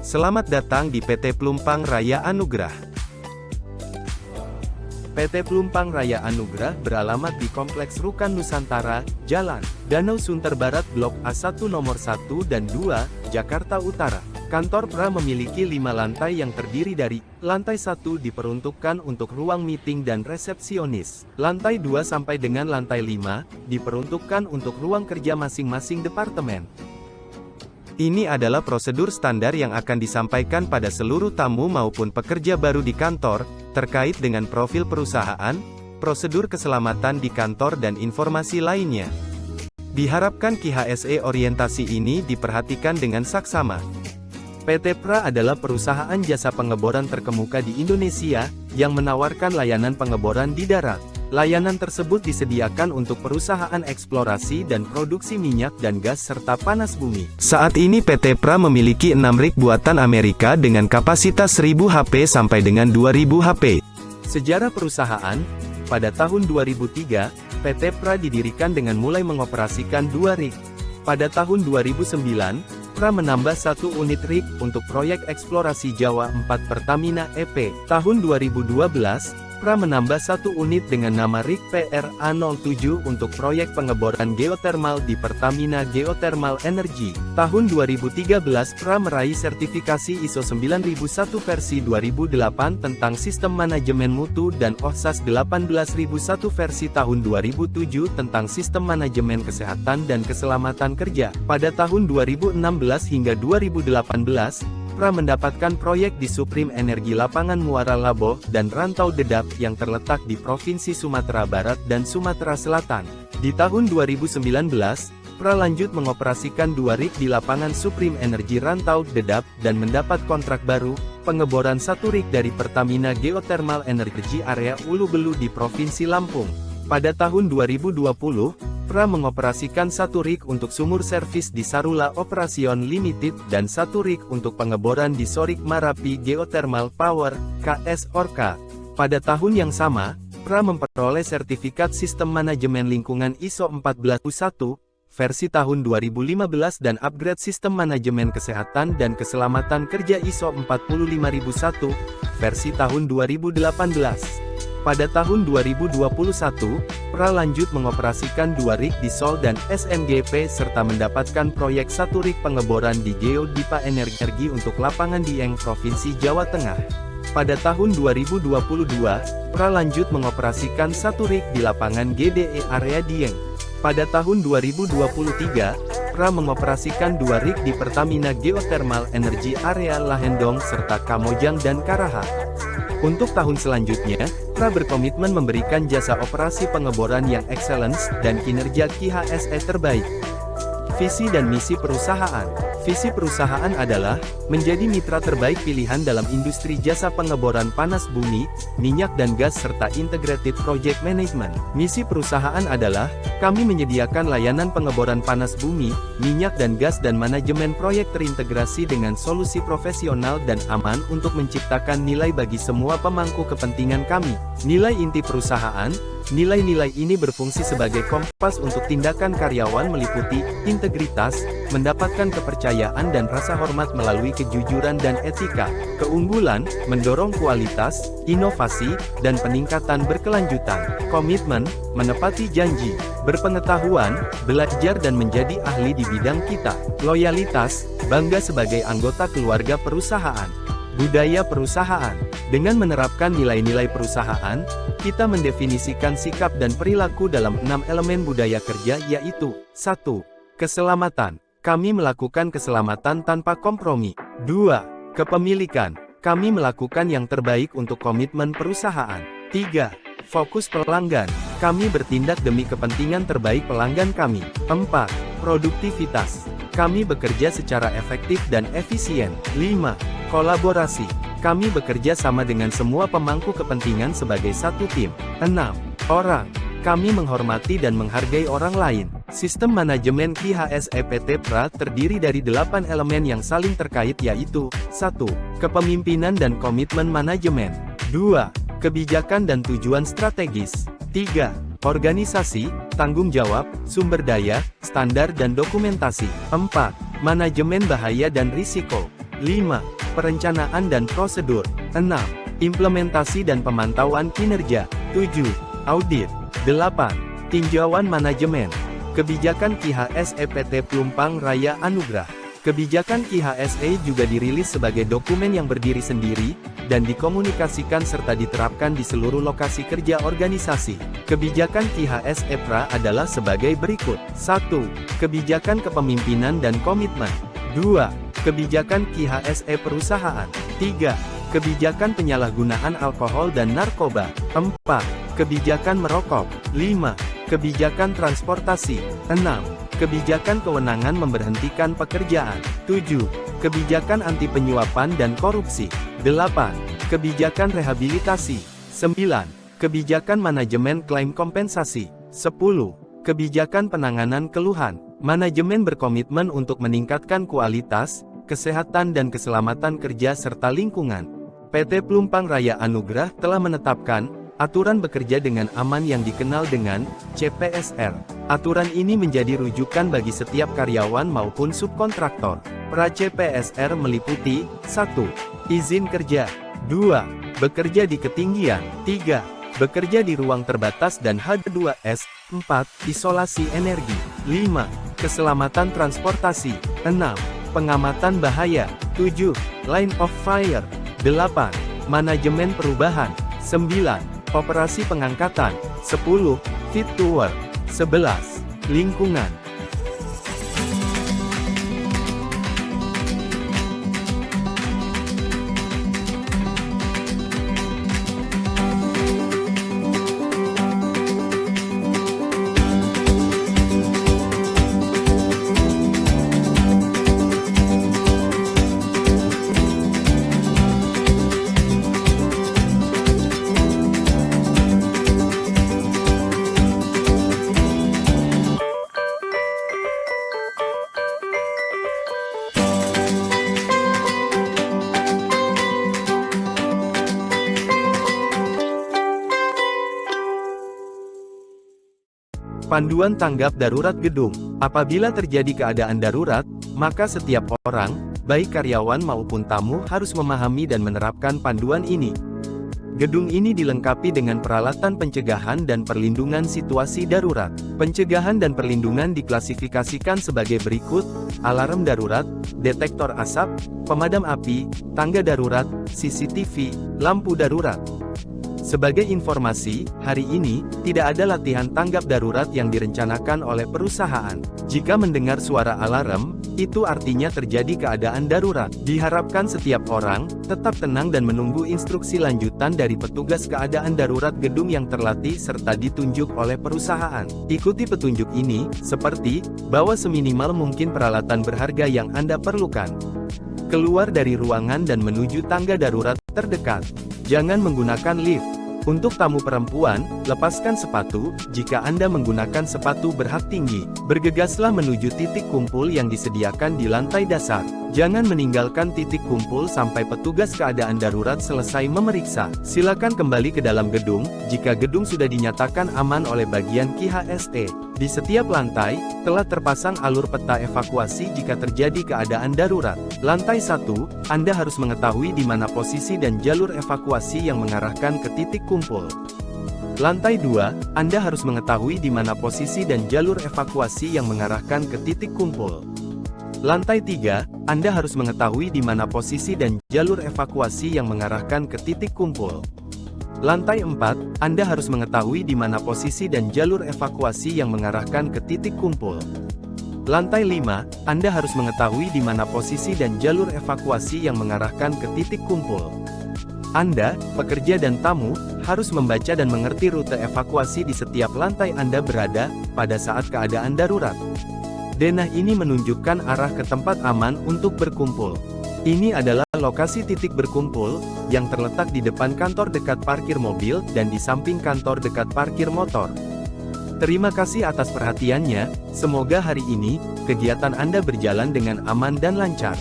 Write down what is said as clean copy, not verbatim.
Selamat datang di PT Pelumpang Raya Anugrah. PT Pelumpang Raya Anugrah beralamat di Kompleks Rukan Nusantara, Jalan Danau Sunter Barat Blok A1 Nomor 1 dan 2, Jakarta Utara. Kantor PRA memiliki 5 lantai yang terdiri dari, lantai 1 diperuntukkan untuk ruang meeting dan resepsionis. Lantai 2 sampai dengan lantai 5, diperuntukkan untuk ruang kerja masing-masing departemen. Ini adalah prosedur standar yang akan disampaikan pada seluruh tamu maupun pekerja baru di kantor, terkait dengan profil perusahaan, prosedur keselamatan di kantor dan informasi lainnya. Diharapkan KHSE orientasi ini diperhatikan dengan saksama. PT PRA adalah perusahaan jasa pengeboran terkemuka di Indonesia, yang menawarkan layanan pengeboran di darat. Layanan tersebut disediakan untuk perusahaan eksplorasi dan produksi minyak dan gas serta panas bumi. Saat ini PT PRA memiliki 6 rig buatan Amerika dengan kapasitas 1000 HP sampai dengan 2000 HP. Sejarah perusahaan, pada tahun 2003, PT PRA didirikan dengan mulai mengoperasikan 2 rig. Pada tahun 2009, PRA menambah 1 unit rig untuk proyek eksplorasi Jawa 4 Pertamina EP. Tahun 2012, PRA menambah 1 unit dengan nama rig PRA07 untuk proyek pengeboran geotermal di Pertamina Geothermal Energy. Tahun 2013 PRA meraih sertifikasi ISO 9001 versi 2008 tentang sistem manajemen mutu dan OHSAS 18001 versi tahun 2007 tentang sistem manajemen kesehatan dan keselamatan kerja. Pada tahun 2016 hingga 2018, PRA mendapatkan proyek di Supreme Energi Lapangan Muara Laboh dan Rantau Dedap yang terletak di Provinsi Sumatera Barat dan Sumatera Selatan. Di tahun 2019, PRA lanjut mengoperasikan 2 rig di lapangan Supreme Energi Rantau Dedap dan mendapat kontrak baru, pengeboran 1 rig dari Pertamina Geothermal Energy area Ulu Belu di Provinsi Lampung. Pada tahun 2020, PRA mengoperasikan 1 rig untuk sumur servis di Sarula Operation Limited dan 1 rig untuk pengeboran di Sorik Marapi Geothermal Power, KS Orka. Pada tahun yang sama, PRA memperoleh sertifikat Sistem Manajemen Lingkungan ISO 14001, versi tahun 2015 dan upgrade Sistem Manajemen Kesehatan dan Keselamatan Kerja ISO 45001, versi tahun 2018. Pada tahun 2021, PRA lanjut mengoperasikan 2 rig di Sol dan SMGP serta mendapatkan proyek 1 rig pengeboran di Geodipa Energi untuk lapangan Dieng Provinsi Jawa Tengah. Pada tahun 2022, PRA lanjut mengoperasikan 1 rig di lapangan GDE area Dieng. Pada tahun 2023, PRA mengoperasikan 2 rig di Pertamina Geothermal Energy area Lahendong serta Kamojang dan Karaha. Untuk tahun selanjutnya, PRA berkomitmen memberikan jasa operasi pengeboran yang excellence dan kinerja KHSE terbaik. Visi dan misi perusahaan. Visi perusahaan adalah menjadi mitra terbaik pilihan dalam industri jasa pengeboran panas bumi, minyak dan gas serta integrated project management. Misi perusahaan adalah kami menyediakan layanan pengeboran panas bumi, minyak dan gas dan manajemen proyek terintegrasi dengan solusi profesional dan aman untuk menciptakan nilai bagi semua pemangku kepentingan kami. Nilai inti perusahaan. Nilai-nilai ini berfungsi sebagai kompas untuk tindakan karyawan meliputi integritas, mendapatkan kepercayaan dan rasa hormat melalui kejujuran dan etika, keunggulan, mendorong kualitas, inovasi, dan peningkatan berkelanjutan, komitmen, menepati janji, berpengetahuan, belajar dan menjadi ahli di bidang kita, loyalitas, bangga sebagai anggota keluarga perusahaan. Budaya perusahaan. Dengan menerapkan nilai-nilai perusahaan, kita mendefinisikan sikap dan perilaku dalam 6 elemen budaya kerja yaitu 1. Keselamatan. Kami melakukan keselamatan tanpa kompromi. 2. Kepemilikan. Kami melakukan yang terbaik untuk komitmen perusahaan. 3. Fokus pelanggan. Kami bertindak demi kepentingan terbaik pelanggan kami. 4. Produktivitas. Kami bekerja secara efektif dan efisien. 5. Kolaborasi. Kami bekerja sama dengan semua pemangku kepentingan sebagai satu tim. 6. Orang. Kami menghormati dan menghargai orang lain. Sistem manajemen KHSE PT PRA terdiri dari 8 elemen yang saling terkait yaitu 1. Kepemimpinan dan komitmen manajemen. 2. Kebijakan dan tujuan strategis. 3. Organisasi, tanggung jawab, sumber daya, standar dan dokumentasi. 4. Manajemen bahaya dan risiko. 5. Perencanaan dan prosedur. 6. Implementasi dan pemantauan kinerja. 7. Audit. 8. Tinjauan manajemen. Kebijakan KIHSE PT Pelumpang Raya Anugrah. Kebijakan KIHSE juga dirilis sebagai dokumen yang berdiri sendiri, dan dikomunikasikan serta diterapkan di seluruh lokasi kerja organisasi. Kebijakan KIHSE PRA adalah sebagai berikut. 1. Kebijakan kepemimpinan dan komitmen. 2. Kebijakan KIHSE perusahaan. 3. Kebijakan penyalahgunaan alkohol dan narkoba. 4. Kebijakan merokok. 5. Kebijakan transportasi. 6. Kebijakan kewenangan memberhentikan pekerjaan. 7. Kebijakan anti penyuapan dan korupsi. 8. Kebijakan rehabilitasi. 9. Kebijakan manajemen klaim kompensasi. 10. Kebijakan penanganan keluhan. Manajemen berkomitmen untuk meningkatkan kualitas, kesehatan dan keselamatan kerja serta lingkungan. PT Pelumpang Raya Anugrah telah menetapkan aturan bekerja dengan aman yang dikenal dengan CPSR. Aturan ini menjadi rujukan bagi setiap karyawan maupun subkontraktor. Pra CPSR meliputi 1. Izin kerja. 2. Bekerja di ketinggian. 3. Bekerja di ruang terbatas dan H2S. 4. Isolasi energi. 5. Keselamatan transportasi. 6. Pengamatan bahaya. 7. Line of fire. 8. Manajemen perubahan. 9. Operasi pengangkatan. 10. Fit to work. 11. Lingkungan. Panduan tanggap darurat gedung. Apabila terjadi keadaan darurat, maka setiap orang, baik karyawan maupun tamu harus memahami dan menerapkan panduan ini. Gedung ini dilengkapi dengan peralatan pencegahan dan perlindungan situasi darurat. Pencegahan dan perlindungan diklasifikasikan sebagai berikut: alarm darurat, detektor asap, pemadam api, tangga darurat, CCTV, lampu darurat. Sebagai informasi, hari ini, tidak ada latihan tanggap darurat yang direncanakan oleh perusahaan. Jika mendengar suara alarm, itu artinya terjadi keadaan darurat. Diharapkan setiap orang, tetap tenang dan menunggu instruksi lanjutan dari petugas keadaan darurat gedung yang terlatih serta ditunjuk oleh perusahaan. Ikuti petunjuk ini, seperti, bawa seminimal mungkin peralatan berharga yang Anda perlukan. Keluar dari ruangan dan menuju tangga darurat terdekat. Jangan menggunakan lift. Untuk tamu perempuan, lepaskan sepatu, jika Anda menggunakan sepatu berhak tinggi. Bergegaslah menuju titik kumpul yang disediakan di lantai dasar. Jangan meninggalkan titik kumpul sampai petugas keadaan darurat selesai memeriksa. Silakan kembali ke dalam gedung, jika gedung sudah dinyatakan aman oleh bagian KIHSE. Di setiap lantai, telah terpasang alur peta evakuasi jika terjadi keadaan darurat. Lantai 1, Anda harus mengetahui di mana posisi dan jalur evakuasi yang mengarahkan ke titik kumpul. Lantai 2, Anda harus mengetahui di mana posisi dan jalur evakuasi yang mengarahkan ke titik kumpul. Lantai 3, Anda harus mengetahui di mana posisi dan jalur evakuasi yang mengarahkan ke titik kumpul. Lantai 4, Anda harus mengetahui di mana posisi dan jalur evakuasi yang mengarahkan ke titik kumpul. Lantai 5, Anda harus mengetahui di mana posisi dan jalur evakuasi yang mengarahkan ke titik kumpul. Anda, pekerja dan tamu, harus membaca dan mengerti rute evakuasi di setiap lantai Anda berada, pada saat keadaan darurat. Denah ini menunjukkan arah ke tempat aman untuk berkumpul. Ini adalah lokasi titik berkumpul, yang terletak di depan kantor dekat parkir mobil, dan di samping kantor dekat parkir motor. Terima kasih atas perhatiannya, semoga hari ini, kegiatan Anda berjalan dengan aman dan lancar.